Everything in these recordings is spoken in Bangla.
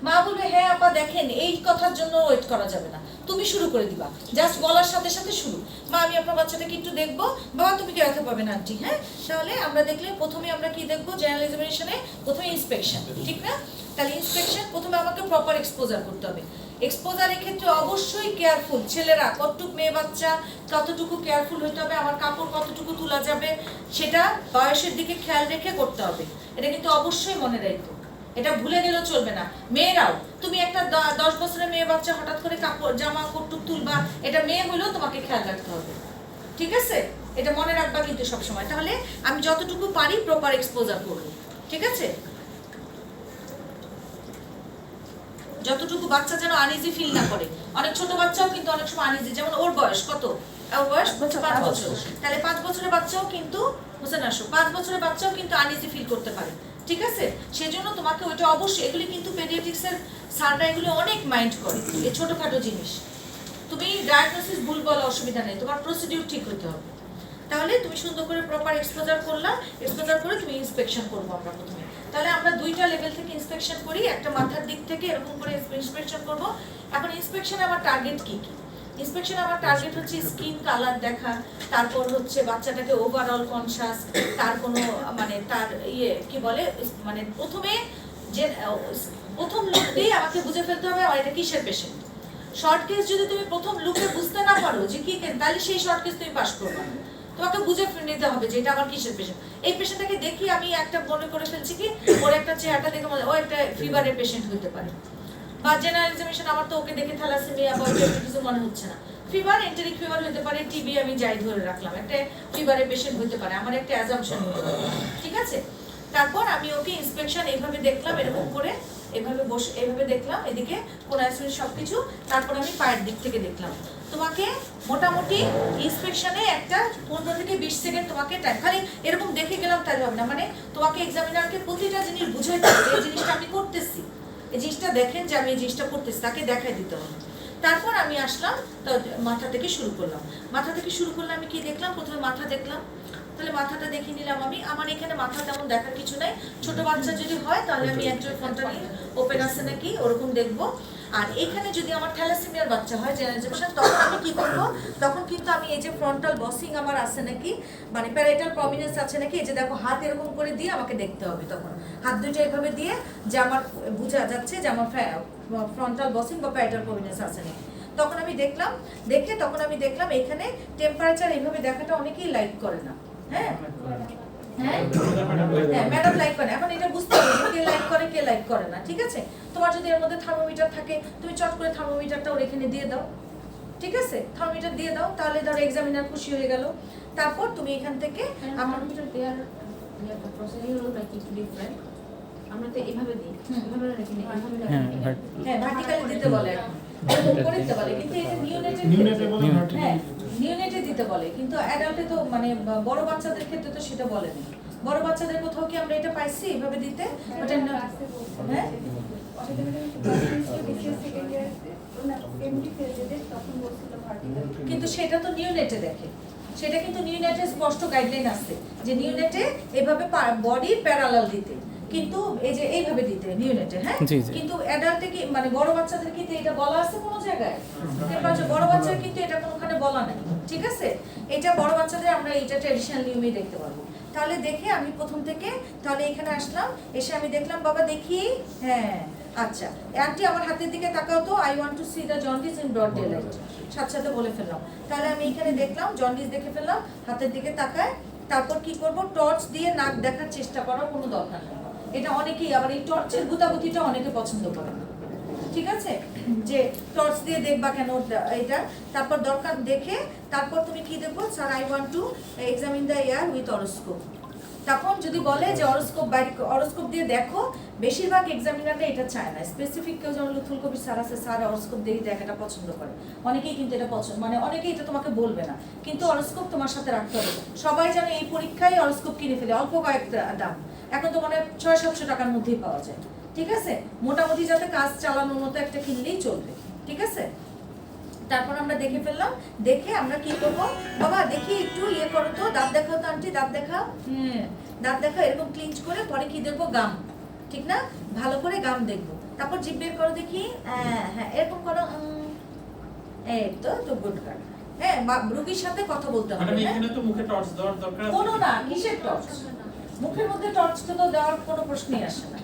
মা বলবে হ্যাঁ আপা দেখেন, এই কথার জন্য ওয়েট করা যাবে না, তুমি শুরু করে দিবা, জাস্ট বলার সাথে সাথে শুরু। মা আমি আপনার বাচ্চাটাকে একটু দেখবো, বাবা তুমি কি ব্যথা পাবেন আন্টি, হ্যাঁ। তাহলে আমরা দেখলে প্রথমে আমরা কি দেখবো, জেনারেল এক্সামিনেশনে প্রথমে ইন্সপেকশন, ঠিক না? তাহলে ইন্সপেকশন প্রথমে আমাকে প্রপার এক্সপোজার করতে হবে। এক্সপোজারের ক্ষেত্রে অবশ্যই কেয়ারফুল, ছেলেরা কতটুকু, মেয়ে বাচ্চা কতটুকু কেয়ারফুল হতে হবে, আমার কাপড় কতটুকু তোলা যাবে সেটা বয়সের দিকে খেয়াল রেখে করতে হবে। এটা কিন্তু অবশ্যই মনে রাখবো, এটা ভুলে গেলেও চলবে না। মেয়েরাও, তুমি একটা 10 বছরের মেয়ে বাচ্চা হঠাৎ করে কাপড় জামা কটুক তুলবা, এটা মেয়ে হলেও তোমাকে খেয়াল রাখতে হবে, ঠিক আছে? এটা মনে রাখবা কিন্তু সবসময়। তাহলে আমি যতটুকু পারি প্রপার এক্সপোজার করবো, ঠিক আছে? যতটুকু বাচ্চা যেন আনইজি ফিল না করে। অনেক ছোট বাচ্চাও কিন্তু অনেক সময় আনইজি, যেমন ওর বয়স কত, ওর বয়স 5 বছর, তাহলে 5 বছরের বাচ্চাও কিন্তু হোসেন আসো 5 বছরের বাচ্চাও কিন্তু আনইজি ফিল করতে পারে, ঠিক আছে? সেজন্য তোমাকে ওইটা অবশ্যই, এগুলি কিন্তু পেডিয়াট্রিক্সের স্যাররা এগুলো অনেক মাইন্ড করে, এই ছোটখাটো জিনিস। তুমি ডায়াগনোসিস ভুল বলা অসুবিধা নেই, তোমার প্রসিডিউর ঠিক হতে হবে। তাহলে তুমি সুন্দর করে প্রপার এক্সপোজার করলা, এক্সপোজার করে তুমি ইন্সপেকশন করবো আমরা প্রথমে। তাহলে আমরা দুইটা লেভেল থেকে ইন্সপেকশন করি, একটা মাথার দিক থেকে এরকম করে ইন্সপেকশন করব। এখন ইন্সপেকশনে আমার টার্গেট কি কি? ইন্সপেকশনে আমার টার্গেট হচ্ছে স্কিন কালার দেখা, তারপর হচ্ছে বাচ্চাটাকে ওভারঅল কনসাস, তার কোনো মানে তার কি বলে মানে প্রথমে যে প্রথম লুক দিয়ে আমাকে বুঝে ফেলতে হবে আর এটা কিসের পেশেন্ট। শর্ট কেস যদি তুমি প্রথম লুকে বুঝতে না পারো যে কি, তাহলে সেই শর্ট কেস তুমি পাস করবে না। তোমাকে বুঝে নিতে হবে যে এটা আমার কিসের পেশেন্ট। এই পেশেন্টটাকে দেখি আমি একটা মনে করে ফেলছি কি ওর একটা চেহারাটা দেখে ও একটা ফিভারের পেশেন্ট হতে পারে, বা জেনারেল এক্সামিনেশন আমার তো ওকে দেখে থ্যালাসেমিয়া বা কিছু মনে হচ্ছে না, ফিভার এন্টেরিক ফিভার হতে পারে, টিবি আমি যাই ধরে রাখলাম, একটা ফিভারের পেশেন্ট হতে পারে, আমার একটা অ্যাজাম্পশন হতে পারে, ঠিক আছে? তারপর আমি ওকে ইন্সপেকশন এইভাবে দেখলাম, এরকম করে এভাবে বসে এইভাবে দেখলাম, এদিকে কোন অ্যাসিড সবকিছু। তারপর আমি পায়ের দিক থেকে দেখলাম। তোমাকে মোটামুটি ইন্সপেকশনে একটা 15 থেকে 20 সেকেন্ড তোমাকে টাইম, খালি এরকম দেখে গেলাম তাই হবে না, মানে তোমাকে এক্সামিনারকে প্রতিটা জিনিস বুঝাইতে হবে, এই জিনিসটা আমি করতেছি, এই জিনিসটা দেখেন যে আমি এই জিনিসটা করতেছি, তাকে দেখাই দিতে হবে। তারপর আমি আসলাম, তো মাথা থেকে শুরু করলাম। মাথা থেকে শুরু করলে আমি কি দেখলাম, প্রথমে মাথা দেখলাম। তাহলে মাথাটা দেখে নিলাম আমি, আমার এখানে মাথা তেমন দেখার কিছু নাই, ছোট বাচ্চা যদি হয় তাহলে আমি একটা ফ্রন্টালি ওপেন আছে নাকি ওরকম দেখবো। আর এখানে যদি আমার থ্যালাসেমিয়ার বাচ্চা হয় জেনারেশন, তখন আমি কি করবো, তখন কিন্তু আমি এই যে ফ্রন্টাল বসিং আমার আছে নাকি, মানে প্যারাইটাল প্রমিনেন্স আছে নাকি, এই যে দেখো হাত এরকম করে দিয়ে আমাকে দেখতে হবে, তখন হাত দুইটা এভাবে দিয়ে যে আমার বোঝা যাচ্ছে যে আমার ফ্রন্টাল বসিং বা প্যারাইটাল প্রমিনেন্স আছে নাকি। তখন আমি দেখলাম, দেখে তখন আমি দেখলাম এখানে টেম্পারেচার এইভাবে দেখাটা অনেকেই লাইক করে না, হ্যাঁ হ্যাঁ ম্যাডাম লাইক করে। এখন এটা বুঝতে হবে কে লাইক করে কে লাইক করে না, ঠিক আছে? তোমার যদি এর মধ্যে থার্মোমিটার থাকে তুমি চট করে থার্মোমিটারটা ওর এখানে দিয়ে দাও, ঠিক আছে? থার্মোমিটার দিয়ে দাও, তাহলে ধরো এক্সামিনার খুশি হয়ে গেল। তারপর তুমি এখান থেকে আমার দেয়ার প্রসিডিউর লাইক ইট ডিফারেন্ট, আমরা তো এইভাবে দিই, এইভাবে রাখি না, এইভাবে রাখি। হ্যাঁ ভার্টিক্যালি দিতে বলে, এখন করে দিতে বলে, কিন্তু এটা নিউনেটে, হ্যাঁ নিউনেটে দিতে বলে, কিন্তু অ্যাডাল্টে তো মানে বড় বাচ্চাদের ক্ষেত্রে তো সেটা বলেনি। বড় বাচ্চাদের কোথাও কি আমরা এটা পাইছি এইভাবে দিতে? ওটা হ্যাঁ কিন্তু সেটা তো নিউনেটে দেখে, সেটা কিন্তু নিউনেটে স্পষ্ট গাইডলাইন আছে যে নিউনেটে এভাবে বডির প্যারালাল দিতে, কিন্তু এই যে এইভাবে দিতে নিউনেটে, হ্যাঁ। কিন্তু অ্যাডাল্টে কি মানে বড় বাচ্চাদের কি এটা বলা আছে কোনো জায়গায়? বড় বাচ্চাদের কিন্তু এটা কোনোখানে বলা নাই, ঠিক আছে? এটা বড় বাচ্চাদের আমরা এটা ট্র্যাডিশনাল নিয়মেই দেখতে পারবো। তাহলে দেখে আমি প্রথম থেকে তাহলে এখানে আসলাম, এসে আমি দেখলাম বাবা দেখি, হ্যাঁ আচ্ছা আন্টি আমার হাতের দিকে তাকাও তো, I want to see the jaundice in broad daylight, সাথে সাথে বলে ফেললাম। তাহলে আমি এখানে দেখলাম জন্ডিস দেখে ফেললাম, হাতের দিকে তাকায়। তারপর কি করব, টর্চ দিয়ে নাক দেখার চেষ্টা করার কোনো দরকার নেই, এটা অনেকেই আবার এই টর্চের গুতাগুতিটা অনেকে পছন্দ করে না, ঠিক আছে? যে টর্চ দিয়ে দেখবা কেন এটা। তারপর দরকার দেখে তারপর তুমি কি দেখবো, sir I want to examine the ear with otoscope. তখন যদি বলে যে অরোস্কোপ অরোস্কোপ দিয়ে দেখো, বেশিরভাগ এক্সামিনাররা এটা চায় না। স্পেসিফিক কেউ যেমন লুৎফুল কবির স্যার আছে, স্যার অরোস্কোপ দিয়ে দেখাটা পছন্দ করে, অনেকেই কিন্তু এটা পছন্দ, মানে অনেকেই এটা তোমাকে বলবে না, কিন্তু অরোস্কোপ তোমার সাথে রাখতে হবে। সবাই জানে এই পরীক্ষায় অরোস্কোপ কিনে ফেলে, অল্প কয়েকটা দাম, এখন তো মানে 600-700 টাকার মধ্যেই পাওয়া যায়, ঠিক আছে? মোটামুটি যাতে কাজ চালানোর মতো একটা কিনলেই চলবে, ঠিক আছে? তারপর আমরা দেখে ফেললাম, দেখে আমরা কি করবো, বাবা দেখি একটু ইয়ে করো তো, দাঁত দেখাও তো আন্টি, দাঁত দেখাও, দাঁত দেখাও, এরকম ক্লিঞ্চ করে পরে কি দেখবো, গাম, ঠিক না? ভালো করে গাম দেখবো। তারপর জিভ বের করো দেখি, হ্যাঁ এরকম করো, এই তো গুড গার্ল। হ্যাঁ, রোগীর সাথে কথা বলতে হবে। ম্যাডাম এখানে তো মুখে টর্চ দেওয়ার দরকার আছে কোনো না, কিসের টর্চ? মুখের মধ্যে টর্চ তো দেওয়ার কোনো প্রশ্নই আসে না।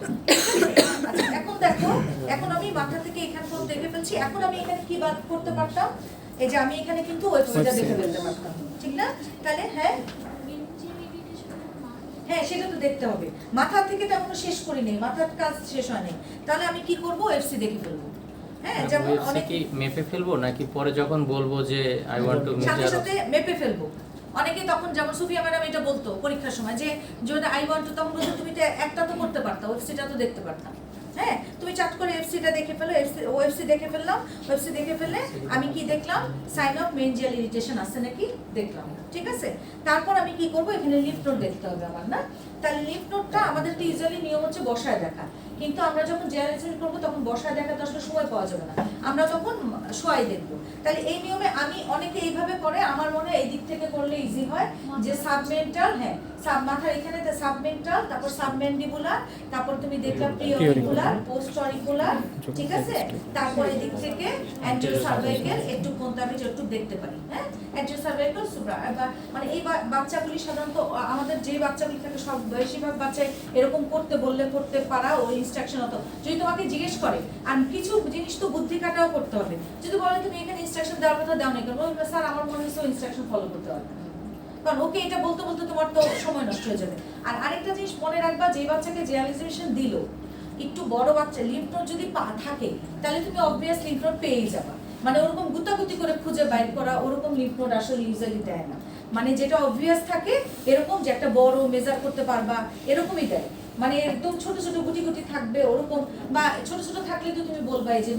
আচ্ছা এখন দেখো, এখন আমি মাথা থেকে এখান পর্যন্ত দেখে ফেলছি। এখন আমি এখানে কি বাদ করতে পারতাম? এই যে আমি এখানে কিন্তু ওয়েবসাইটটা দেখে ফেলতে পারতাম, ঠিক না? তাহলে হ্যাঁ হ্যাঁ সেটা তো দেখতে হবে। মাথা থেকে তো এখনো শেষ করি নেই, মাথার কাজ শেষ হয়নি। তাহলে আমি কি করব? ওয়েবসি দেখে ফেলবো। হ্যাঁ, যেমন অনেক কি মেপে ফেলবো নাকি পরে যখন বলবো যে আই ওয়ান্ট টু সাথে সাথে মেপে ফেলবো। অনেকে তখন যেমন সুফিয়া ম্যাডাম এটা বলতো পরীক্ষার সময় যে যদি আই ওয়ান্ট টু, তখন বলতো তুমি তো একটা তো করতে পারতা, ওয়েবসাইটটা তো দেখতে পারতা। হ্যাঁ, তুমি চাট করে এফসিটা দেখে ফেলো, ওয়েবসি দেখে ফেললাম। ওয়েবসি দেখে ফেললে আমি কি দেখলাম? সাইন অফ মেনজিয়াল ইরিটেশন আছে নাকি দেখলাম, ঠিক আছে? তারপর আমি কি করব? এখানে লিফট নোট দেখতে হবে আমার, না? তাহলে লিফট নোটটা আমাদের তো ইউজুয়ালি নিয়ম হচ্ছে বসায় দেখা, কিন্তু আমরা যখন জেনারেশন করবো তখন বসায় দেখাতে আসলে সময় পাওয়া যাবে না, আমরা তখন শোয়াই দেখবো। তাহলে এই নিয়মে আমি অনেকে এইভাবে করে, আমার মনে হয় এই দিক থেকে করলে ইজি হয় যে সাবমেন্টাল, হ্যাঁ মাথার এখানে সাবমেন্টাল, তারপর সাবমেন্ডিবুলার, তারপর তুমি দেখলাম প্রিঅরিকুলার, পোস্ট অরিকুলার, ঠিক আছে? তারপর এই দিক থেকে অ্যান্টেরিয়র সার্ভাইকাল, একটু কোনটা আমি যতটুকু দেখতে পারি, হ্যাঁ অ্যান্টেরিয়র সার্ভাইকাল সুপ্রা, মানে এই বাচ্চাগুলি সাধারণত আমাদের যে বাচ্চাগুলি থাকে সব বেশিরভাগ বাচ্চাই এরকম করতে বললে করতে পারা, ওই ইনস্ট্রাকশন হতো। যদি তোমাকে জিজ্ঞেস করে, আর কিছু জিনিস তো বুদ্ধি কাটাও করতে হবে, যদি বলে তুমি এখানে ইনস্ট্রাকশন দেওয়ার কথা দাও না কেন, স্যার আমার মনে হচ্ছে ইনস্ট্রাকশন ফলো করতে হবে, কারণ ওকে এটা বলতে বলতে তোমার তো সময় নষ্ট হয়ে যাবে। আর আরেকটা জিনিস মনে রাখবা, যে বাচ্চাকে জেনারেলাইজেশন দিল, একটু বড় বাচ্চা লিম্ফ নোড যদি থাকে তাহলে তুমি অবভিয়াস লিম্ফ নোড পেয়েই যাবা। মানে ওরকম গুতাগুতি করে খুঁজে বাইর করা ওরকম লিম্ফ নোড আসলে ইউজুয়ালি দেয় না। মানে যেটা অবভিয়াস থাকে এরকম যে একটা বড় মেজার করতে পারবা এরকমই দেয়। মানে একদম ছোট ছোট গুটি গুটি থাকবে ওরকম, বা ছোট ছোট থাকলে তো তুমি বলবা এই যে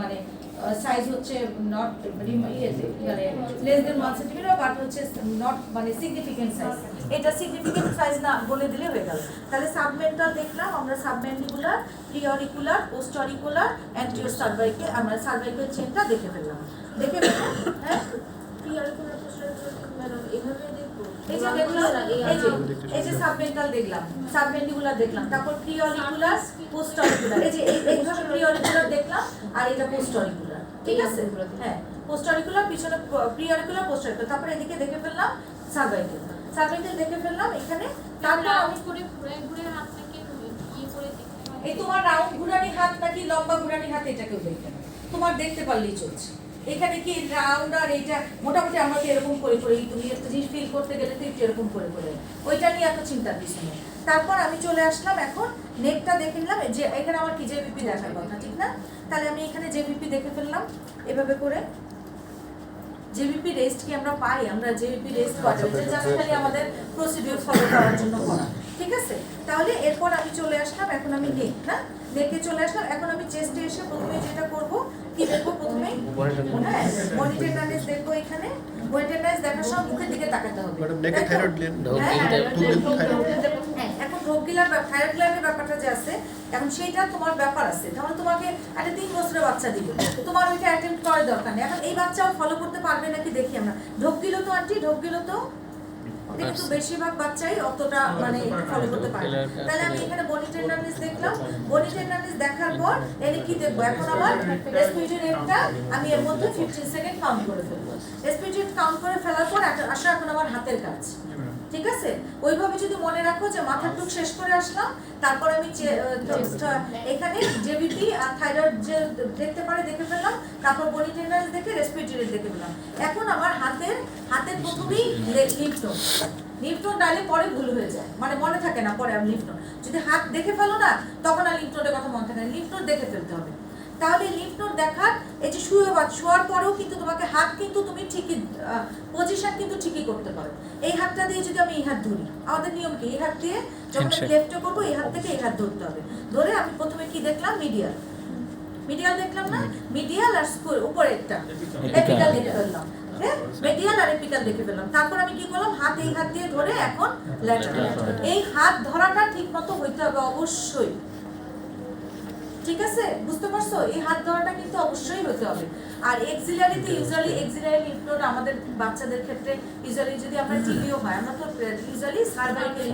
মানে সাইজ হচ্ছে নট মানে লেস দেন 1 সেন্টিমিটার, বাট হচ্ছে নট মানে সিগনিফিকেন্ট সাইজ, এটা সিগনিফিকেন্ট সাইজ না বলে দিলে হয়ে গেল। তাহলে সাবমেন্টাল দেখলাম আমরা, submandibular, preauricular, post auricular, anterior cervical, আমরা সার্ভাইকাল চেনটা দেখে ফেললাম। দেখে ফেললাম, হ্যাঁ প্রিঅরিকুলার পোস্ট অরিকুলার ম্যাডাম এভাবে দেখবো। এই যে দেখলাম, এই যে সাবমেন্টাল দেখলাম, সাবমেন্ডিবুলার দেখলাম, তারপর প্রিঅরিকুলার, পোস্ট অরিকুলার, এই যে এইভাবে প্রিঅরিকুলার দেখলাম, আর এটা পোস্ট অরিকুলার, ঠিক আছে? হ্যাঁ পোস্ট অরিকুলার, পিছনে প্রিঅরিকুলার, পোস্ট অরিকুলার, তারপর এদিকে দেখে ফেললাম সার্ভাইকাল, সার্ভাইকাল দেখে ফেললাম এখানে। তারপর আমি করে ঘুরে ঘুরে হাতটাকে ইয়ে করে দেখতে হয়। এই তোমার রাউন্ড ঘুরানি হাত নাকি লম্বা ঘুরানি হাত এটা কেউ দেখবে না, তোমার দেখতে পারলেই চলছে। এখানে কি রাউন্ড আর এইটা মোটামুটি আমরা তো এরকম করে করে, তুমি একটা জিনিস ফিল করতে গেলে তো এরকম করে করে, ওইটা নিয়ে এত চিন্তার কিছু নেই। তারপর আমি চলে আসলাম এখন নেকটা দেখে নিলাম, যে এখানে আমার কি জেভিপি দেখার কথা, ঠিক না? তাহলে আমি এখানে জেভিপি দেখে ফেললাম এভাবে করে। জেভিপি রেস্ট কি আমরা পাই? আমরা জেভিপি রেস্ট পাই, এটা জাস্ট খালি আমাদের প্রসিডিউর ফলো করার জন্য করা, ঠিক আছে? তাহলে এরপর আমি চলে আসলাম, এখন আমি নেক, না নেকে চলে আসলাম। এখন আমি চেস্টে এসে প্রথমে যেটা করব, কি দেখবো প্রথমে? হ্যাঁ বডি টেন্ডারনেস দেখবো। এখানে বডি টেন্ডারনেস দেখার সময় মুখের দিকে তাকাতে হবে। নেকে থাইরয়েড গ্ল্যান্ড হ্যাঁ, এখন রোগ গিলার বা থাইরয়েড গ্ল্যান্ডের ব্যাপারটা যে আছে, এখন সেইটা তোমার ব্যাপার আছে। তাহলে তোমাকে একটা 3 বছরের বাচ্চা দিবে, তোমার ওইটা অ্যাটেম্প্ট করার দরকার নেই। এখন এই বাচ্চাও ফলো করতে পারবে নাকি দেখি আমরা। ঢোক গিলো তো আন্টি, ঢোক গিলো তো, কিন্তু বেশিরভাগ বাচ্চাই অতটা মানে ফলো করতে পারে না। তাহলে আমি এখানে বডি টেন্ডারনেস দেখলাম। বডি টেন্ডারনেস দেখার পর এনে কি দেখবো? এখন আমার রেসপিরেটরি রেটটা আমি এর মধ্যে 15 সেকেন্ড কাউন্ট করে ফেলবো। রেসপিরেটরি কাউন্ট করে ফেলার পর আসলে এখন আমার হাতের কাজ, ঠিক আছে? ওইভাবে যদি মনে রাখো যে মাথার টুক শেষ করে আসলাম, তারপর আমি এখানে জেভিপি আর থাইরয়েড যে দেখতে পারে দেখে ফেললাম, তারপর বডি টেন্ডারনেস দেখে রেসপিরেটরি রেট দেখে ফেললাম। এখন আমার হাতের প্রথমেই লিফট নোট, লিফট নোট ডালে পরে ভুল হয়ে যায়, মানে মনে থাকে না পরে আর লিফট নোট। যদি হাত দেখে ফেলো না তখন আর লিফট নোটের কথা মনে থাকে না, লিফট নোট দেখে ফেলতে হবে। তাহলে লিফট নোট দেখার এই যে শোয়ার পরেও কিন্তু তোমাকে হাত কিন্তু তুমি ঠিকই পজিশন কিন্তু ঠিকই করতে পারো। এই হাতটা দিয়ে যদি আমি এই হাত ধরি, আমাদের নিয়ম কি? এই হাত দিয়ে যখন আমি লেফটে করবো এই হাত থেকে এই হাত ধরতে হবে। ধরে আমি প্রথমে কি দেখলাম? মিডিয়াল দেখলাম, না মিডিয়াল আর উপরেরটা এপিকাল দেখে ফেললাম, মিডিয়াল আর এপিকাল দেখে ফেললাম। তারপর আমি কি করলাম? হাত এই হাত দিয়ে ধরে এখন ল্যাটারাল। এই হাত ধরাটা ঠিক মতো হইতে হবে অবশ্যই, ঠিক আছে? বুঝতে পারছো? এই হাত ধরাটা কিন্তু অবশ্যই হতে হবে। আর এক্সিলারিতে ইউজুয়ালি এক্সিলারি লিফট নোট আমাদের বাচ্চাদের ক্ষেত্রে ইউজুয়ালি যদি আমরা টিবিও হয়, আমরা তো ইউজুয়ালি সার্ভাইকাল,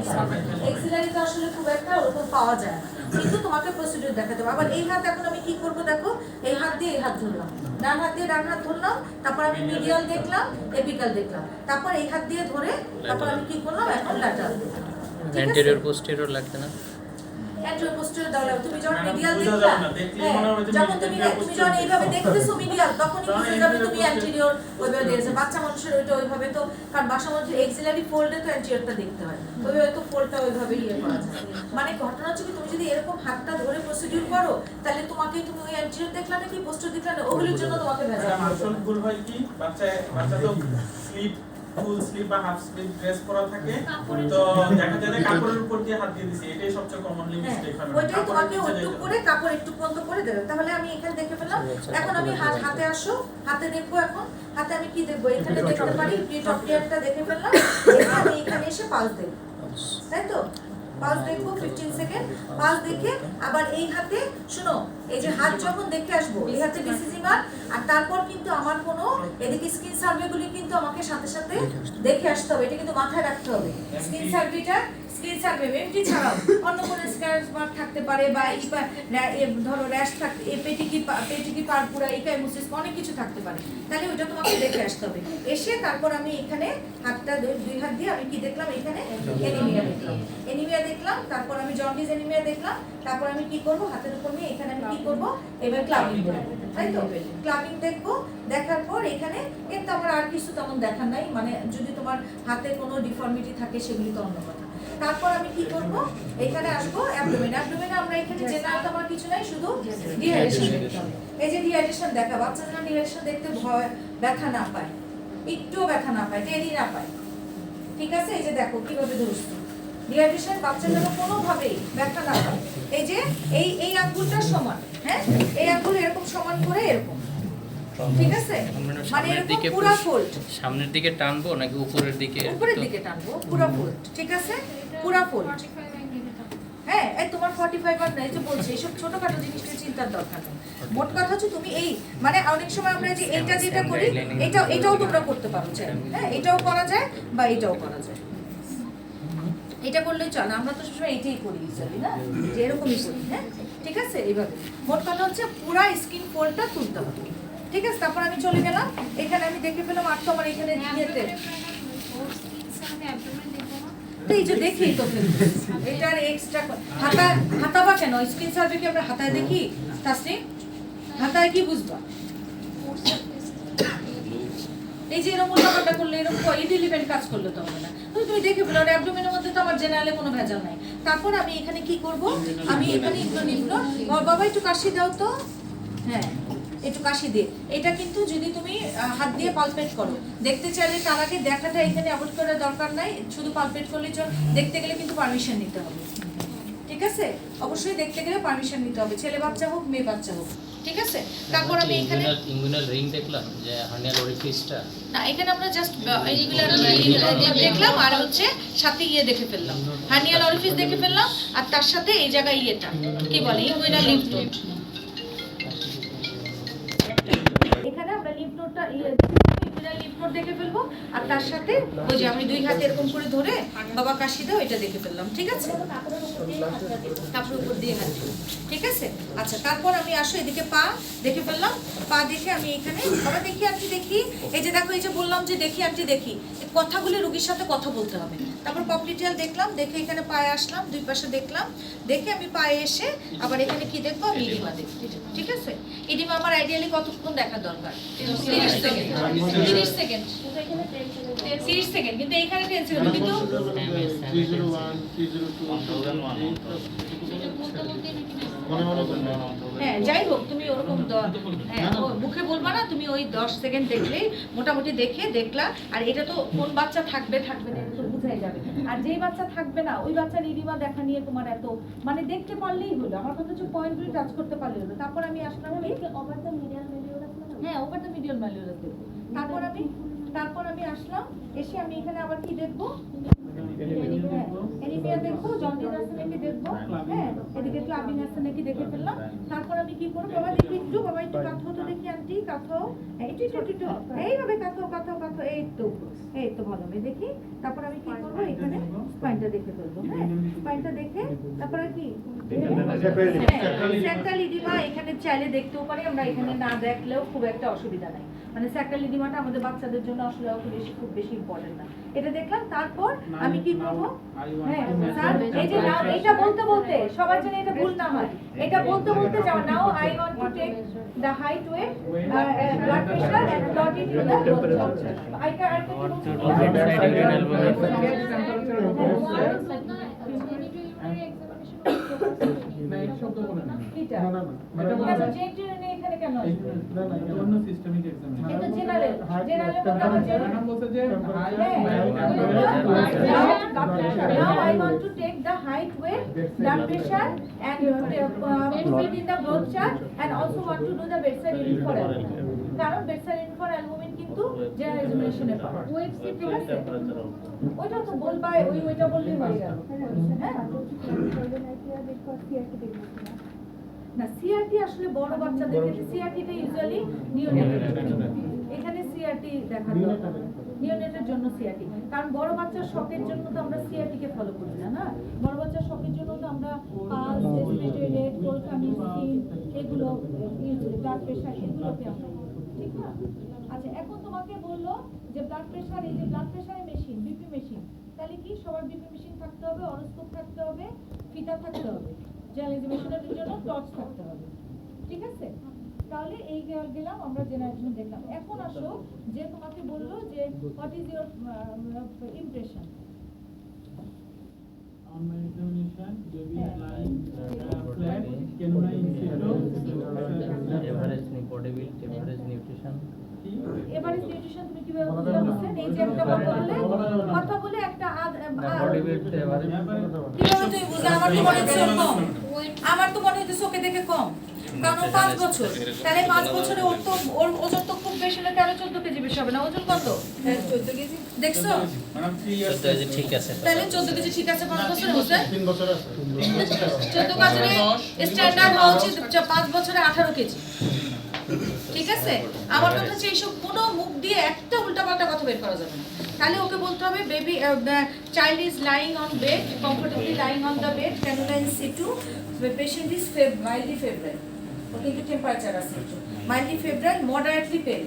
এক্সিলারিতে আসলে খুব একটা ওরকম পাওয়া যায় না। কিন্তু তোমাকে প্রসিডিউর দেখাতে হবে। আবার এই হাত এখন আমি কি করব দেখো, এই হাত দিয়ে এই হাত ধরলাম, ডান হাত দিয়ে ডান হাত ধরলাম, তারপর আমি মিডিয়াল দেখলাম, এপিকাল দেখলাম, তারপর এই হাত দিয়ে ধরে তারপর আমি কি করলাম এখন ল্যাটারাল দেখলাম। অ্যান্টেরিয়র পোস্টেরিয়র লাগছে না? অ্যান্টেরিয়র পোস্টেরিয়র দাও, তুমি যখন মিডিয়াল বুঝা দেখলা, যাবে না, দেখলে মনে হবে যে যখন তুমি anterior তুমি যখন এইভাবে দেখতেছো মিডিয়াল, তখনই তখন বুঝে যাবে তুমি anterior অ্যান্টেরিয়র ওইভাবে দেখছো। বাচ্চা মানুষের ওইটা ওইভাবে তো, কারণ বাচ্চা মানুষের এক্সিলারি ফোল্ডে তো অ্যান্টেরিয়রটা দেখতে হয়, ওইভাবে তো ফোল্ডটা ওইভাবে ইয়ে করা যায়। মানে ঘটনা হচ্ছে কি, তুমি যদি এরকম হাতটা ধরে প্রসিডিউর করো, তাহলে তোমাকে তুমি ওই অ্যান্টেরিয়র দেখলা নাকি পোস্টেরিয়র দেখলা না, ওগুলোর জন্য তোমাকে ভেজাল ম্যাডাম মারতে আসল হবে। ভুল হয় কি, বাচ্চা তো স্লিপ, ফুল স্লিপ বা হাফ স্লিপ ড্রেস পরা থাকে, তো দেখা যায় যে কাপড়ের উপর দিয়ে হাত দিয়ে দিছে, এটাই সবচেয়ে কমনলি হ্যাঁ, মিস্টেক হয়। ওইটাই তোমাকে একটু করে কাপড় একটু বন্ধ করে দেবে। তাহলে আমি এখানে দেখে ফেললাম। এখন আমি হাতে আসো, হাতে দেখবো। এখন হাতে আমি কি দেখবো, এখানে দেখতে পারি প্রিটপলিয়ারটা দেখে ফেললাম। এবার আমি এখানে এসে পালস দেখবো, তাই তো? পালস দেখবো 15 সেকেন্ড। পালস দেখে আবার এই হাতে শুনো, এই যে হাত যখন দেখে আসবো, এই হাতে বিসিজি মার, আর তারপর কিন্তু আমার কোনো এদিকে স্কিন সার্ভেগুলি কিন্তু আমাকে সাথে সাথে দেখে আসতে হবে। এটা কিন্তু মাথায় রাখতে হবে। স্কিন সার্ভে এমটি ছাড়াও অন্য কোনো স্ক্র্যাচ মার্ক থাকতে পারে, বা ধরো র্যাশ থাকতে, পেটিকি পারপুরা, একাইমোসিস, অনেক কিছু থাকতে পারে। তাহলে ওইটা তোমাকে দেখে আসতে হবে। এসে তারপর আমি এখানে হাতটা দুই হাত দিয়ে আমি কি দেখলাম, এখানে এনিমিয়া দেখলাম, তারপর আমি জন্ডিস এনিমিয়া দেখলাম, তারপর আমি কি করব, হাতের উপর নিয়ে এখানে আমি কি করব, এবার ক্লাবিং করব, তাই তো? ক্লাবিং দেখবো, দেখার পর এখানে এর তো আমার আর কিছু তেমন দেখার নাই, মানে যদি তোমার হাতে কোনো ডিফর্মিটি থাকে সেগুলি তো অন্য কথা। তারপর আমি কি করব, এখানে আসবো অ্যাবডোমেনে আমরা এখানে জেনারেল আমার কিছু নাই, শুধু ডিহাইড্রেশন দেখতে হবে। এই যে ডিহাইড্রেশন দেখা, বাচ্চা যেন ডিহাইড্রেশন দেখতে ভয়, ব্যথা না পায়, একটুও ব্যথা না পায়, টেরি না পায়, ঠিক আছে? এই যে দেখো কিভাবে ধরছি, ডিহাইড্রেশন বাচ্চা যেন কোনোভাবেই ব্যথা না পায়। এই যে এই আঙ্গুলটা সমান, হ্যাঁ, এই আঙ্গুল এরকম সমান করে এরকম, ঠিক আছে? মানে এরকম পুরো ফোল্ড, সামনের দিকে টানবো নাকি উপরের দিকে? উপরের দিকে টানবো, পুরো ফোল্ড, ঠিক আছে? পুরো ফোল্ড। হ্যাঁ, এই তোমার 45 আর নাই যে বলছি, এইসব ছোটখাটো জিনিসটা চিন্তার দরকার নেই। মোট কথা হচ্ছে তুমি এই, মানে অনেক সময় আমরা যে এইটা যেটা করি, এটাও তোমরা করতে পারো, হ্যাঁ, এটাও করা যায় বা এটাও করা যায়। এটা করলেই চলে, আমরা তো সবসময় এইটাই করি ইউজুয়ালি, না যে এরকমই করি, হ্যাঁ, ঠিক আছে? এইভাবে মোট কথা হচ্ছে পুরো স্কিন ফোল্ডটা তুলতে হবে, ঠিক আছে? তারপর আমি চলে গেলাম, এখানে আমি দেখে পেলাম আর তো আমার এখানে দিয়েতে এই যে দেখি তো এটার এক্সট্রা হাতাবা কেন, স্কিন সার্ভে কি আমরা হাতায় দেখি? তাসনিম, হাতায় কি বুঝবা? এই যে এরকম উল্টাপাল্টা করলে, এরকম ইডিলিভেন্ট কাজ করলে তো হবে না। তুমি দেখে ফেলো, আর অ্যাবডোমেনের মধ্যে তো আমার জেনারেলে কোনো ভেজাল নাই। তারপর আমি এখানে কি করব, আমি এখানে নিম্ন বাবা একটু কাশি দাও তো, হ্যাঁ একটু কাশি দিয়ে। এটা কিন্তু যদি তুমি হাত দিয়ে পালপেট করো, দেখতে চাইলে তার আগে দেখাটা এখানে অ্যাভয়েড করার দরকার নাই, শুধু পালপেট করলে চল। দেখতে গেলে কিন্তু পারমিশন নিতে হবে, ঠিক আছে? অবশ্যই দেখতে গেলে পারমিশন নিতে হবে, ছেলে বাচ্চা হোক মেয়ে বাচ্চা হোক, ঠিক আছে? তারপর আমি এখানে ইনগুইনাল রিং দেখলাম, যে হার্নিয়াল অরিফিসটা না, এখানে আমরা জাস্ট দেখলাম, আর হচ্ছে সাথে ইয়ে দেখে ফেললাম, হার্নিয়াল অরিফিস দেখে ফেললাম, আর তার সাথে এই জায়গায় ইয়েটা কি বলে, ইনগুইনাল লিম্ফ নোড। এখানে আমরা লিম্ফ নোডটা ইনগুইনাল লিম্ফ নোড দেখে ফেলবো, আর তার সাথে ওই যে আমি দুই হাতে এরকম করে ধরে বাবা কাশি দাও এটা দেখে ফেললাম, ঠিক আছে? কাপড়ের উপর দিয়ে হাত দিই, ঠিক আছে? আচ্ছা, তারপর আমি আসো এদিকে পা দেখে ফেললাম, পা দেখে আমি এখানে বাবা দেখি আন্টি দেখি, এই যে দেখো এই যে বললাম যে দেখি আন্টি দেখি, এই কথাগুলি রোগীর সাথে কথা বলতে হবে। তারপর পপলিটিয়াল দেখলাম, দেখে এখানে পায়ে আসলাম, দুই পাশে দেখলাম, দেখে আমি পায়ে এসে আবার এখানে কি দেখবো, আমি ইডিমা দেখবো, ঠিক আছে? ইডিমা আমার আইডিয়ালি কতক্ষণ দেখা দরকার? 30 সেকেন্ড, 30 সেকেন্ড, 30 সেকেন্ড, কিন্তু এখানে 10 সেকেন্ড, কিন্তু হ্যাঁ যাই হোক তুমি ওরকম মুখে বলবা না, তুমি ওই 10 সেকেন্ড দেখলেই মোটামুটি দেখলা। আর এটা তো কোন বাচ্চা থাকবে না এটা তো বুঝাই যাবে, আর যেই বাচ্চা থাকবে না ওই বাচ্চার ইডিমা দেখা নিয়ে তোমার এত, মানে দেখতে পারলেই হলো, আমার কথা হচ্ছে পয়েন্টগুলি টাচ করতে পারলেই হলো। তারপর আমি আসলাম ওভার দ্য মিডিয়াল ম্যালিওরাস, হ্যাঁ ওভার দ্য মিডিয়াল ম্যালিওরাস দেখবো। তারপর আমি আসলাম, এসে আমি এখানে আবার কি দেখবো, অ্যানিমিয়া দেখবো, জন্ডিস আছে নাকি দেখবো, হ্যাঁ এদিকে ক্লাবিং আছে নাকি দেখে ফেললাম। তারপর আমি কি করবো, বাবা দেখি একটু, বাবা একটু কাঁথাও তো দেখি আন্টি, কাঁথাও, একটু একটু একটু এইভাবে কাঁথাও কাঁথাও কাঁথাও, এই তো ভালো হবে দেখি। তারপর আমি কি করবো, এখানে স্পাইনটা দেখে ফেলবো, হ্যাঁ স্পাইনটা দেখে তারপরে কি স্যাক্রাল ইডিমা এখানে চাইলে দেখতেও পারি আমরা, এখানে না দেখলেও খুব একটা অসুবিধা নাই। মানে স্যাক্রাল ইডিমাটা আমাদের বাচ্চাদের জন্য আসলে খুব বেশি ইম্পর্টেন্ট না। এটা দেখলাম, তারপর আমি কি করবো, হ্যাঁ স্যার এই যে নাও, এটা বলতে বলতে সবার জন্য এটা ভুল না হয়, এটা বলতে বলতে যাও, now I want to take the height weight blood pressure and plot it in the I can এখানে কেন অন্য সিস্টেমিক এক্সামিনেশন এটা general now I want to take the height, weight, blood pressure and speed in the growth chart and also want to do the bedside unit for albumin. কারণ bedside unit for albumin কিন্তু জেনারেল এক্সামিনেশনে পাওয়া ওয়েবসি, ঠিক আছে ওইটা তো বলবা, ওইটা বললেই হয়ে গেল। হ্যাঁ না সিআরটি আসলে বড় বাচ্চাদের ক্ষেত্রে, সিআরটিটা ইউজুয়ালি নিওনেটের জন্য, এখানে সিআরটি দেখা দরকার নিওনেটের জন্য সিআরটি, কারণ বড় বাচ্চার শকের জন্য তো আমরা সিআরটি কে ফলো করি না, না বড় বাচ্চার শকের জন্য তো আমরা পালস, রেসপিরেটরি রেট, কোলকামিসিন এগুলো, ব্লাড প্রেশার এগুলোকে আমরা, ঠিক না? আচ্ছা এখন তোমাকে বললো যে ব্লাড প্রেশার, এই যে ব্লাড প্রেশারের মেশিন, বিপি মেশিন, তাহলে কি সবার বিপি মেশিন থাকতে হবে, অরোস্কোপ থাকতে হবে, ফিতা থাকতে হবে, জেনারেলাইজেশনের জন্য টর্চ থাকতে হবে, ঠিক আছে? তাহলে এই গেলাম আমরা জেনারেশন দেখলাম। এখন আসো যে তোমাকে বললো যে what is your impression on my examination they will line flat canine incisor average body build, average nutrition. Average nutrition তুমি কিভাবে বুঝলে বুঝছেন? এই যে একটা কথা বলে একটা বডি বিল্ড এভারেজ কিভাবে তুমি বুঝলে? আমার তো মনে হচ্ছে কম, আমার তো মনে হচ্ছে ওকে দেখে কম, কারণ 5 বছর, তাহলে 5 বছরে ওর ওজন তো খুব বেশি না, 13-14 কেজি বেশি হবে না, ওজন কত? 14 কেজি দেখছো ম্যাডাম 3 ইয়ার্স ঠিক আছে, তাহলে 14 কেজি ঠিক আছে, 5 বছরে হচ্ছে 3 বছর আছে 14 বছরে স্ট্যান্ডার্ড হওয়া উচিত 5 বছরে 18 কেজি, ঠিক আছে? আমার কথা হচ্ছে এইসব কোনো মুখ দিয়ে একটা উল্টাপাল্টা কথা বের করা যাবে না। তাহলে ওকে বলতে হবে baby child is lying on bed, comfortably lying on the bed, cannula in situ, patient is mildly febrile, okay কিন্তু টেম্পারেচার আছে একটু মাইল্ডলি ফেব্রাইল, মডারেটলি পেল,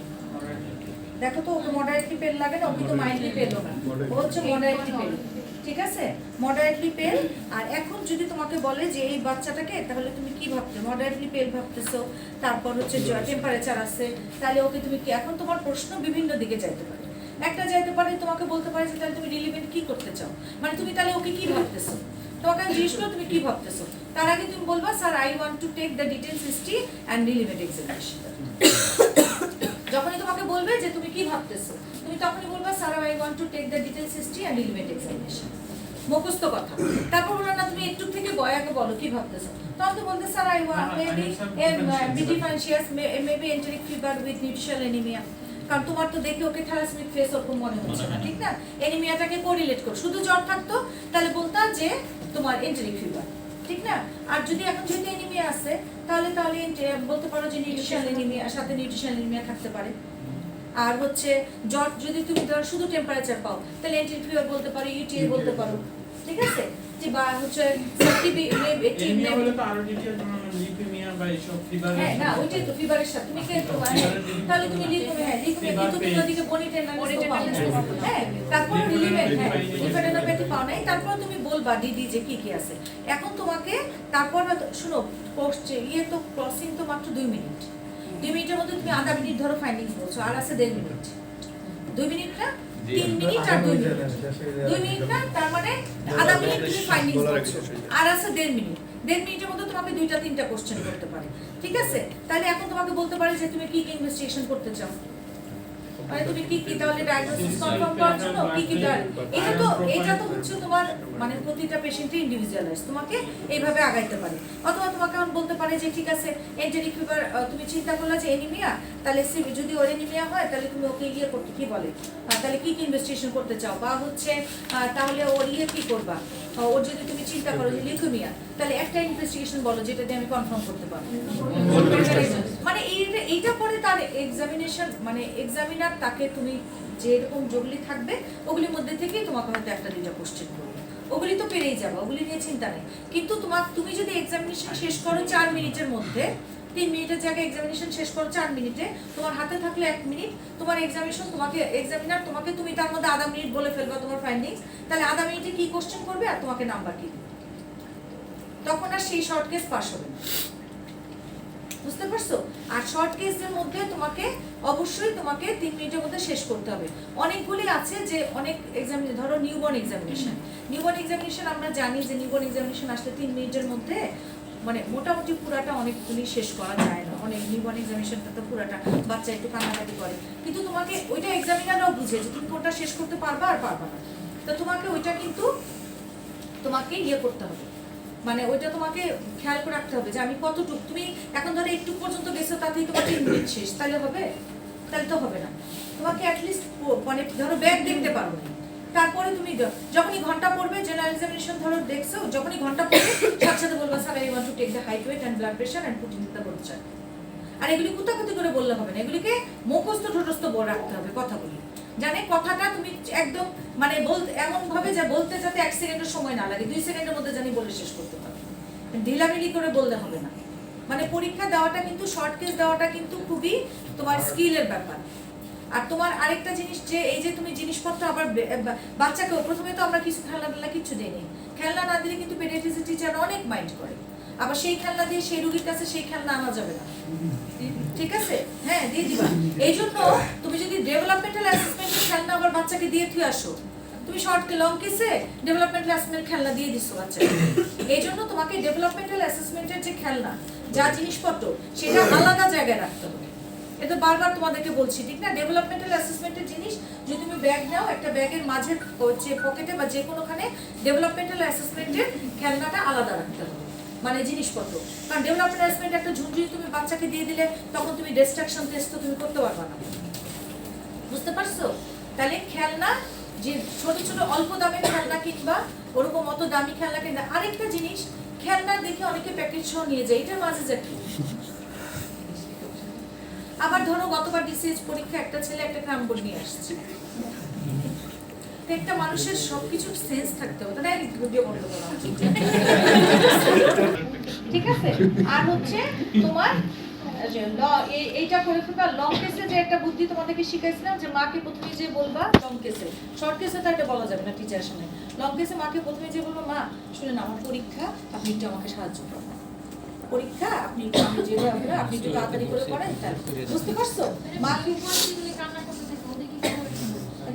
দেখো তো ওকে মডারেটলি পেল লাগে না, ও কিন্তু মাইল্ডলি পেল না, ও হচ্ছে মডারেটলি পেল, ঠিক আছে? মডারেটলি পেল। আর এখন যদি তোমাকে বলে যে এই বাচ্চাটাকে, তাহলে তুমি কি ভাবতে, মডারেটলি পেল ভাবতেছো, তারপর হচ্ছে টেম্পারেচার আছে, তাহলে ওকে তুমি কি, এখন তোমার প্রশ্ন বিভিন্ন দিকে যাইতে পারে, একটা যাইতে পারে তোমাকে বলতে পারে যে তাহলে তুমি রিলিভেন্ট কি করতে চাও, মানে তুমি তাহলে ওকে কি ভাবতেছো, তোমাকে আমি জিজ্ঞেস করো তুমি কি ভাবতেছো, তার আগে তুমি বলবা sir I want to take the details history and relevant examination. যখনই তোমাকে বলবে যে তুমি কি ভাবতেছো, তুমি তখনই বলবা sir I want to take the details history and relevant examination, মুখস্থ কথা। তারপর বলো না তুমি একটু থেকে বয়াকে বলো কি ভাবতেছো, তখন তুমি বলতে sir I want maybe differentials maybe enteric fever with nutritional anaemia, কারণ তোমার তো দেখে ওকে থ্যালাসেমিক ফেস ওরকম মনে হচ্ছে না, ঠিক না? অ্যানিমিয়াটাকে কোরিলেট করো, শুধু জ্বর থাকতো তাহলে বলতা যে তোমার এন্টেরিক ফিভার, ঠিক না? আর যদি এখন যেহেতু অ্যানিমিয়া আছে তাহলে বলতে পারো যে নিউট্রিশনাল অ্যানিমিয়া, সাথে নিউট্রিশনাল অ্যানিমিয়া থাকতে পারে। আর হচ্ছে জ্বর যদি তুমি ধরো শুধু টেম্পারেচার পাও তাহলে এন্টেরিক ফিভার বলতে পারো, ইউটিআই বলতে পারো, ঠিক আছে? যে বা হচ্ছে এনিমিয়া হলে তো আরো ডিটেইলস লিউকেমিয়া বা এইসব ফিভার, হ্যাঁ না ওইটাই তো ফিভারের সাথে তুমি কে তাহলে তুমি লিউকেমিয়া, হ্যাঁ লিউকেমিয়া কিন্তু তুমি ওদিকে বনিটেনালিস পাও, হ্যাঁ তারপর রিলিভেন্ট, হ্যাঁ লিম্ফোডেনোপ্যাথি পাও নাই, তারপর তুমি বলবা দিদি যে কি কি আছে। এখন তোমাকে তারপর শুনো ইয়ে তো ক্রসিং তো মাত্র 2 মিনিট, 2 মিনিটের মধ্যে তুমি আধা মিনিট ধরো ফাইন্ডিংস বলছো, আর আছে 1.5 মিনিট, 2 মিনিট না 3 মিনিট আর 2 মিনিট, 2 মিনিট না তার মানে আধা মিনিট তুমি ফাইন্ডিংস বলছো, আর আছে 1.5 মিনিট, 1.5 মিনিটের মধ্যে তোমাকে 2-3টা কোশ্চেন করতে পারে, ঠিক আছে? তাহলে এখন তোমাকে বলতে পারে যে তুমি কি কি ইনভেস্টিগেশন করতে চাও, মানে তুমি কি কি তাহলে ডায়াগনোসিস কনফার্ম করার জন্য কি কি দেয় এটা তো হচ্ছে তোমার মানে প্রতিটা পেশেন্টে ইন্ডিভিজুয়ালাইজ তোমাকে এইভাবে আগাইতে পারে। অথবা তোমাকে এখন বলতে পারে যে ঠিক আছে এন্টেরিক ফিভার, তুমি চিন্তা করলে যে এনিমিয়া, তাহলে যদি ওর এনিমিয়া হয় তাহলে তুমি ওকে ইয়ে করতে কি বলে তাহলে কি কি ইনভেস্টিগেশন করতে চাও, বা হচ্ছে তাহলে ওর ইয়ে কি করবা, ওর যদি তুমি চিন্তা করো যে লিউকেমিয়া তাহলে একটা ইনভেস্টিগেশন বলো যেটা দিয়ে আমি কনফার্ম করতে পারবো। মানে এইটা পরে তার এক্সামিনেশন মানে এক্সামিনার তাকে তুমি যে এরকম জরুরি থাকবে ওগুলির মধ্যে থেকেই তোমাকে হয়তো একটা দুইটা কোশ্চেন করবে, ওগুলি তো পেরেই যাবে, ওগুলি নিয়ে চিন্তা নেই। কিন্তু তুমি যদি এক্সামিনেশন শেষ করো 4 মিনিটের মধ্যে, 3 মিনিটের জায়গায় এক্সামিনেশন শেষ করো 4 মিনিটে, তোমার হাতে থাকলে 1 মিনিট, তোমার এক্সামিনেশন তোমাকে এক্সামিনার তোমাকে তুমি তার মধ্যে আধা মিনিট বলে ফেলবা তোমার ফাইন্ডিংস, তাহলে আধা মিনিটে কি কোশ্চেন করবে আর তোমাকে নাম্বার কি দিবে, তখন আর সেই শর্ট কেস পাস হবে না। বুঝতে পারছো? আর শর্ট কেসের মধ্যে তোমাকে অবশ্যই তোমাকে 3 মিনিটের মধ্যে শেষ করতে হবে। অনেকগুলি আছে যে অনেক এক্সামিনেশন, ধরো নিউবর্ন এক্সামিনেশন আমরা জানি যে নিউবর্ন এক্সামিনেশন আসলে 3 মিনিটের মধ্যে মানে মোটামুটি পুরাটা অনেকগুলি শেষ করা যায় না। অনেক নিউবর্ন এক্সামিনেশনটা তো পুরাটা বাচ্চা একটু কান্নাকাটি করে, কিন্তু তোমাকে ওইটা এক্সামিনাররাও বুঝে যে তুমি কোনটা শেষ করতে পারবা আর পারবা না, তো তোমাকে ওইটা কিন্তু তোমাকে ইয়ে করতে হবে, মানে ওইটা তোমাকে খেয়াল করে রাখতে হবে যে আমি কতটুকু, তুমি এখন ধরো একটু পর্যন্ত গেছো তাতেই তোমার 3 মিনিট শেষ, তাহলে হবে? তাহলে তো হবে না। তোমাকে অ্যাটলিস্ট মানে ধরো ব্যাগ দেখতে পারো না, তারপরে তুমি যখনই ঘন্টা পড়বে জেনারেল এক্সামিনেশন ধরো দেখছো, যখনই ঘন্টা পড়বে সাথে সাথে বলবা sir I want to take the height weight and blood pressure and put in the board chart. আর এগুলি কুতাকুতি করে বললে হবে না, এগুলিকে মুখস্থ ঠোঁটস্থ বলে রাখতে হবে কথাগুলি, জানে কথাটা তুমি একদম মানে বলতে এমন ভাবে যে বলতে যাতে 1 সেকেন্ডের সময় না লাগে, 2 সেকেন্ডের মধ্যে জানি বলে শেষ করতে পারো, ঢিলামিলি করে বলতে হবে না। মানে পরীক্ষা দেওয়াটা কিন্তু শর্ট কেস দেওয়াটা কিন্তু খুবই তোমার স্কিলের ব্যাপার। আর তোমার আরেকটা জিনিস যে এই যে তুমি জিনিসপত্র আবার বাচ্চাকে প্রথমে তো আমরা কিছু খেলনা কিছু দেইনি, খেলনা না দিলে কিন্তু পেডিয়াট্রিক্স টিচার অনেক মাইন্ড করে, আবার সেই খেলনা দিয়ে সেই রোগীর কাছে সেই খেলনা আনা যাবে না, ঠিক আছে? হ্যাঁ দিয়ে দিবা। এই জন্য তুমি যদি ডেভেলপমেন্টাল অ্যাসেসমেন্টের খেলনা আবার বাচ্চাকে দিয়ে তুই আসো, তুমি শর্ট লং কেসে ডেভেলপমেন্টাল অ্যাসেসমেন্ট খেলনা দিয়ে দিছো বাচ্চাকে, এই জন্য তোমাকে ডেভেলপমেন্টাল অ্যাসেসমেন্টের যে খেলনা যা জিনিসপত্র সেটা আলাদা জায়গায় রাখতে হবে। এটা বারবার তোমাদেরকে বলছি, ঠিক না? ডেভেলপমেন্টাল অ্যাসেসমেন্টের জিনিস যদি তুমি ব্যাগ নাও, একটা ব্যাগের মাঝে পকেটে বা যে কোনোখানে ডেভেলপমেন্টাল অ্যাসেসমেন্টের খেলনাটা আলাদা রাখতে হবে, মানে জিনিসপত্র। কারণ ডেভেলপমেন্টাল অ্যাসেসমেন্ট একটা ঝুঁঝুড়ি তুমি বাচ্চাকে দিয়ে দিলে তখন তুমি ডিস্ট্রাকশন টেস্ট তো তুমি করতে পারবে না, বুঝতে পারছো? তাহলে খেলনা যে ছোট ছোট অল্প দামের খেলনা কিংবা ওরকম অত দামি খেলনা কিংবা আরেকটা জিনিস খেলনা দেখে অনেকে প্যাকেট সহ নিয়ে যায়, এটার মাঝে যে আবার ধরো গতবার ডিসিএস পরীক্ষা একটা ছেলে একটা ক্রামবোর্ড নিয়ে আসছে, একটা মানুষের সবকিছু সেন্স থাকতে হবে, তাই ভিডিও বন্ধ করা উচিত, ঠিক আছে? আর হচ্ছে তোমার এইটা করে ফেলবা লং কেসে যে একটা বুদ্ধি তোমাদেরকে শিখাইছিলাম যে মাকে প্রথমে যে বলবা লং কেসে, শর্ট কেসে তো এটা বলা যাবে না টিচারের সামনে, লং কেসে মাকে প্রথমে যে বলবা মা শুনেন আমার পরীক্ষা, আপনি একটু আমাকে সাহায্য করুন, পরীক্ষা আপনি একটু আমি যেভাবে আপনি একটু তাড়াতাড়ি করে করেন, তাই বুঝতে পারছো? মা কি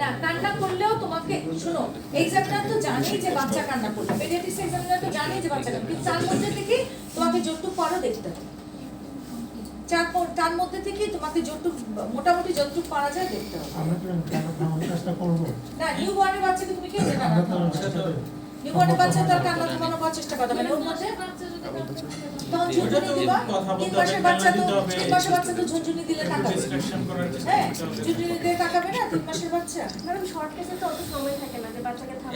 না কান্না করলেও তোমাকে শোনো, এক্সামিনার তো জানেই যে বাচ্চা কান্না করবে, পেডিয়াট্রিক্স এক্সামিনার তো জানেই যে বাচ্চা কান্না, কিন্তু তার মধ্যে থেকে তোমাকে যতটুকু পারো দেখতে হবে, তার মধ্যে থেকে তোমাকে যতটুকু মোটামুটি যতটুকু পারা যায় দেখতে হবে। না নিউবর্নের বাচ্চাকে তুমি কে দেবে না, নিউবর্নের বাচ্চা তার কান্না থামানোর চেষ্টা করতে হবে, ওর মধ্যে তখন ঝুঁঝুনি দিবা, 3 মাসের বাচ্চা তো ঝুঁঝুনি দিলে তাকাবে, হ্যাঁ ঝুঁঝুনি দিলে তাকাবে না 3 মাসের বাচ্চা। ম্যাডাম শর্ট কেসে তো অত সময় থাকে না যে বাচ্চাকে থামানো,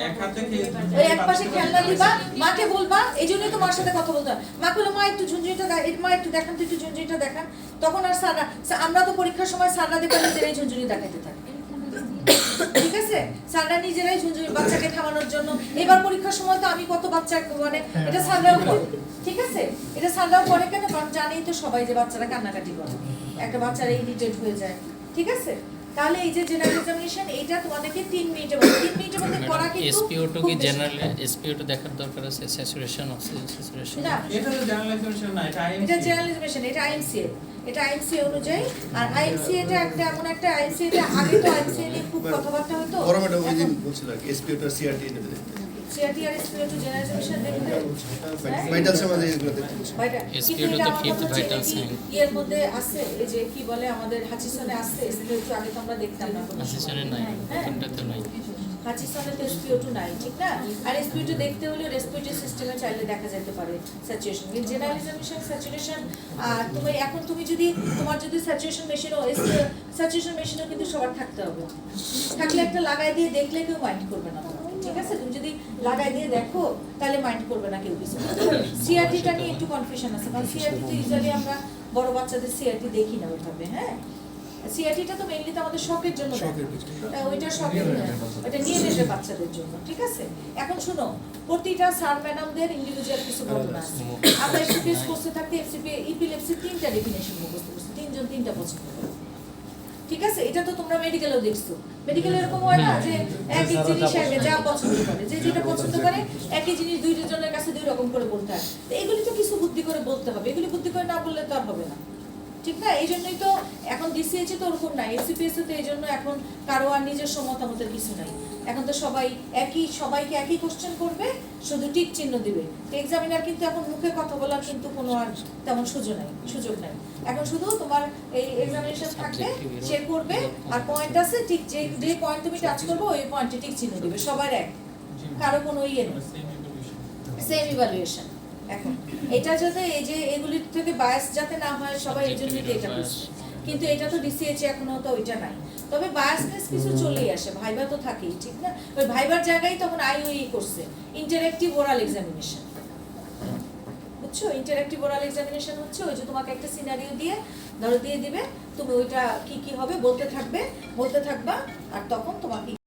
ওই এক পাশে খেলনা দিবা, মাকে বলবা, এই জন্যই তো মার সাথে কথা বলতে হয়, মা বললো মা একটু ঝুঁঝুনিটা মা একটু দেখান তো একটু ঝুঁঝুনিটা দেখান, তখন আর স্যাররা আমরা তো পরীক্ষার সময় স্যাররা দেখে নিজেরাই ঝুঁঝুনি দেখাতে থাকে, ঠিক আছে? স্যাররা নিজেরাই ঝুঁঝুনি বাচ্চাকে থামানোর জন্য, এবার পরীক্ষার সময় তো আমি কত বাচ্চা মানে এটা স্যাররাও করে, ঠিক আছে? এটা স্যাররাও করে কেন? কারণ জানেই তো সবাই যে বাচ্চারা কান্নাকাটি করে, একটা বাচ্চারা ইরিটেট হয়ে যায়, ঠিক আছে? তাহলে এই যে জেনারেল এক্সামিনেশন এইটা তোমাদেরকে 3 মিনিটের মধ্যে করা কিন্তু এসপিও2 কি জেনারেল এসপিও2 দেখার দরকার আছে, স্যাচুরেশন অক্সিজেন স্যাচুরেশন না এটা তো জেনারেল এক্সামিনেশন না, এটা এটা জেনারেল এক্সামিনেশন, এটা আইএমসিএ, এটা আইএমসিএ অনুযায়ী। আর আইএমসিএ এটা একটা এমন একটা আইএমসিএ এটা আগে তো আইএমসিএ নিয়ে খুব কথাবার্তা হতো, বড় ম্যাডাম ওই দিন বলছিল এসপিওটা সিআরটি নেবে, সিআরটি আর SpO2 জেনারেশন দেখতে ভাইটাল সমাজে এগুলো দেখতে পাচ্ছি। SpO2 the fifth vital sign. এর মধ্যে আছে এই যে কি বলে আমাদের হাচিসনে আছে SpO2 আগে তো আমরা দেখতাম না কোনো সময়। আসলে নাই কোনটাতে নাই হাচিসনে তো SpO2 নাই ঠিক না আর SpO2 দেখতে হলে রেসপিরেটরি সিস্টেমে চাইলে দেখা যেতে পারে স্যাচুরেশন জেনারেশন স্যাচুরেশন আর তুমি যদি তোমার যদি স্যাচুরেশন মেশিনও স্যাচুরেশন মেশিনও কিন্তু সবার থাকতে হবে থাকলে একটা লাগাই দিয়ে দেখলে কেউ মাইন্ড করবে না তোমাকে, ঠিক আছে তুমি যদি লাগাই দিয়ে দেখো তাহলে মাইন্ড করবে না কেউ কিছু সিআরটিটা নিয়ে একটু কনফিউশন আছে কারণ সিআরটি তো ইউজুয়ালি আমরা বড় বাচ্চাদের সিআরটি দেখি না ওইভাবে হ্যাঁ সিআরটিটা তো মেইনলি তো আমাদের শখের জন্য ওইটা শখের ওইটা নিয়ে নেবে বাচ্চাদের জন্য ঠিক আছে এখন শুনো প্রতিটা স্যার ম্যাডামদের ইন্ডিভিজুয়াল কিছু ঘটনা আছে আমরা এফসিপিএস কোর্সে থাকতে এফসিপি ইপিলেপসি তিনটা ডেফিনেশন মুখস্থ করছি তিনজন তিনটা পছন্দ করে ঠিক আছে এটা তো তোমরা মেডিকেলেও দেখছো মেডিকেলে এরকম হয় না যে একই জিনিস আগে যা পছন্দ করে যে যেটা পছন্দ করে একই জিনিস দুইটা জনের কাছে দুই রকম করে বলতে হয় তো এগুলি তো কিছু বুদ্ধি করে বলতে হবে এগুলি বুদ্ধি করে না বললে তো আর হবে না ঠিক না এই জন্যই তো এখন ডিসিএইচে তো ওরকম নাই এফসিপিএসে তো এই জন্য এখন কারো আর নিজস্ব মতামতের কিছু নাই এখন তো সবাইকে একই কোশ্চেন করবে শুধু টিক চিহ্ন দিবে তো এক্সামিনার কিন্তু এখন মুখে কথা বলার কিন্তু কোনো আর তেমন সুযোগ নাই এখন শুধু তোমার এই এক্সামিনেশন থাকবে সে করবে আর পয়েন্ট আছে ঠিক যে পয়েন্ট তুমি টাচ করবে ওই পয়েন্টে টিক চিহ্ন দিবে সবার এক কারো কোনো ইয়ে নেই সেম ইভালুয়েশন এখন এটা যাতে এই যে এগুলির থেকে বায়াস যাতে না হয় সবাই এই জন্যই তো এটা করছে কিন্তু এটা তো ডিসিএইচে এখনো তো ওইটা নাই তবে বায়াসনেস কিছু চলেই আসে ভাইবা তো থাকেই ঠিক না ওই ভাইবার জায়গায় তখন আইওই করছে ইন্টারঅ্যাক্টিভ ওরাল এক্সামিনেশন বুঝছো ইন্টারঅ্যাক্টিভ ওরাল এক্সামিনেশন হচ্ছে ওই যে তোমাকে একটা সিনারিও দিয়ে দিবে তুমি ওইটা কি হবে বলতে থাকবা আর তখন তোমাকে